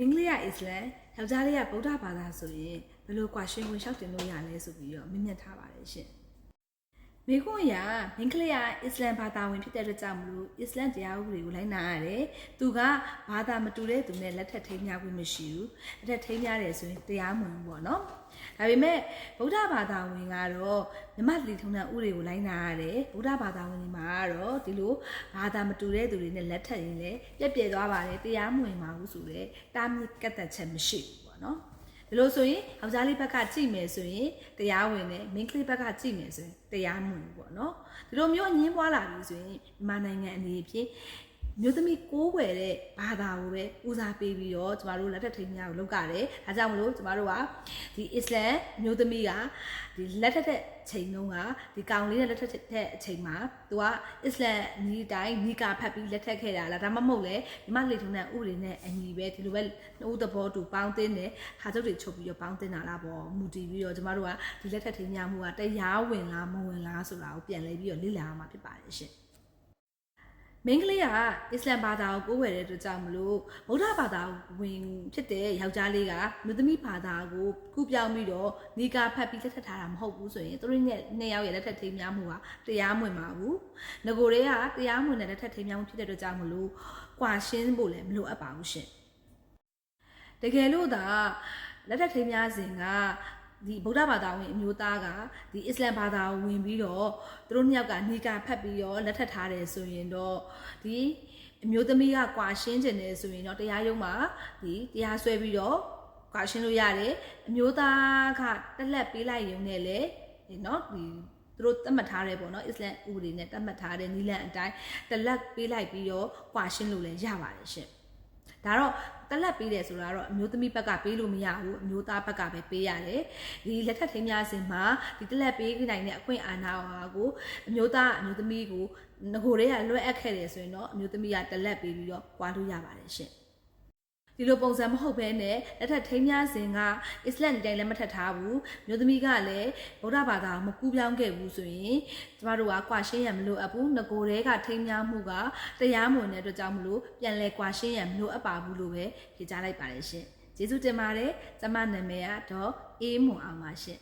မင်္ဂလိယအစ္စလမ်ယောက်ျားလေးကဗုဒ္ဓဘာသာဆိုရင်ဘယ်လိုကွာရှင်ဝင်လျှောက်တင်လို့ရလဲဆိုပြီးတော့မြင်မြင်ထားပါတယ်ရှင်မိခွန်းရမင်္ဂလိယအစ္စလမ်ဘာသာဝင်ဖြစ်တဲ့အတွက်ကြောင့်မလို့အစ္စလမ်တရားဥပဒေကိုလိုက်နာရတယ်သူကဘာသာမတူတဲ့သူနဲ့လက်ထပ်ထိမ်းများခွင့်မရှိဘူးလက်ထပ်ထိမ်းများတယ်ဆိုရင်တရားမဝင်ဘူးပေါ့နော်ဒါပေမဲ့ဗုဒ္ဓဘာသာဝင်ကတော့မြမတိထုံးတဲ့ဥပဒေကိုလိုက်နာရတယ်ဗုဒ္ဓဘာသာဝင်တွေမှာကတော့ဒီလိုဘာသာမတူတဲ့သူတွေနဲ့လက်ထပ်ရင်လည်းပြက်ပြဲသွားပါတယ်တရားမဝင်ပါဘူးဆိုတော့တားမြစ်ကတ်သက်ချက်မရှိဘူးပေါ့နော်ဒီလိုဆိုရင်ယောက်ျားလေးဘက်ကကြည့်မယ်ဆိုရင်တရားဝင်တယ်မိန်းကလေးဘက်ကကြည့်မယ်ဆိုရင်တရားမဝင်ဘူးပေါ့နော်ဒီလိုမျိုးအငင်းပွားလာပြီဆိုရင်မြန်မာနိုင်ငံအနေဖြင့်မျိုးသမီးကိုးွယ်တဲ့ဘာသာကိုပဲဦးစားပေးပြီးတော့ကျမတို့လက်ထပ်ထိမ်းများကိုလုပ်ကြတယ်။ဒါကြောင့်မလို့ကျမတို့ကဒီအစ္စလမ်မျိုးသမီးကဒီလက်ထပ်တဲ့ချိန်တုန်းကဒီကောင်လေးနဲ့လက်ထပ်တဲ့အချိန်မှာသူကအစ္စလမ်နီးတိုင်းနီကာဖတ်ပြီးလက်ထပ်ခဲ့တာလားဒါမှမဟုတ်လေဒီမှာလေထုံးတဲ့ဥပဒေနဲ့အညီပဲဒီလိုပဲနှုတ်သဘောတူပေါင်းသင်းတယ်ဟာချုပ်တွေချုပ်ပြီးတော့ပေါင်းသင်းတာလားပေါ့မူတည်ပြီးတော့ကျမတို့ကဒီလက်ထပ်ထိမ်းများမှုကတရားဝင်လားမဝင်လားဆိုတာကိုပြန်လဲပြီးတော့လေ့လာရမှာဖြစ်ပါတယ်ရှင်။မင်္ဂလိကအစ္စလမ်ဘာသာကိုကိုးဝယ်တဲ့အတွက်ကြောင့်မလို့ဗုဒ္ဓဘာသာဝင်ဖြစ်တဲ့ယောက်ျားလေးကမြို့သမီးဘာသာကိုကူးပြောင်းပြီးတော့နီကာဖတ်ပြီးလက်ထပ်ထားတာမဟုတ်ဘူးဆိုရင်သူတို့နှစ်ယောက်ရဲ့လက်ထပ်ထိမ်းများမှုကတရားမဝင်ပါဘူး။ငကိုတွေကတရားမဝင်တဲ့လက်ထပ်ထိမ်းများမှုဖြစ်တဲ့အတွက်ကြောင့်မလို့ကွာရှင်းဖို့လည်းမလိုအပ်ပါဘူးရှင်။တကယ်လို့သာလက်ထပ်ထိမ်းများစဉ်ကဒီဗုဒ္ဓဘာသာဝင်အမျိုးသားကဒီအစ္စလမ်ဘာသာကိုဝင်ပြီးတော့သူတို့နှစ်ယောက်ကနီကာဖတ်ပြီးတော့လက်ထပ်ထားတယ်ဆိုရင်တော့ဒီအမျိုးသမီးကကွာရှင်းကျင်တယ်ဆိုရင်တော့တရားရုံးမှာဒီတရားစွဲပြီးတော့ကွာရှင်းလို့ရတယ်အမျိုးသားကတက်လက်ပေးလိုက်ရုံနဲ့လေနော်ဒီသူတို့သတ်မှတ်ထားတယ်ပေါ့နော်အစ္စလမ်ဥပဒေနဲ့သတ်မှတ်ထားတဲ့နီလန်အတိုင်းတက်လက်ပေးလိုက်ပြီးတော့ကွာရှင်းလို့လည်းရပါတယ်ရှင်ဒါတော့တက်လက်ပေးတယ်ဆိုတာတော့အမျိုးသမီးဘက်ကပေးလို့မရဘူးအမျိုးသားဘက်ကပဲပေးရတယ်ဒီလက်ထပ်ထိမ်းများစဉ်မှာဒီတက်လက်ပေးနိုင်တဲ့အခွင့်အာဏာကိုအမျိုးသားအမျိုးသမီးကိုငကိုတွေကလွှဲအပ်ခဲ့တယ်ဆိုရင်တော့အမျိုးသမီးကတက်လက်ပေးပြီးတော့ကွာလို့ရပါတယ်ရှင်ဒီလိုပုံစံမဟုတ်ဘဲနဲ့လက်ထပ်ထိမ်းများစဉ်ကအစ္စလမ်တိုင်းလည်းမထပ်ထားဘူးမျိုးသမီးကလည်းဗုဒ္ဓဘာသာမကူးပြောင်းခဲ့ဘူးဆိုရင်ကျမတို့ကကွာရှင်းရမလို့အပ်ဘူးငကိုတွေကထိမ်းများမှုကတရားမဝင်တဲ့အတွက်ကြောင့်မလို့ပြန်လဲကွာရှင်းရမလို့အပ်ပါဘူးလို့ပဲဖြေကြားလိုက်ပါတယ်ရှင်ကျေးဇူးတင်ပါတယ်ကျမနာမည်ကတော့အေးမွန်အောင်ပါရှင်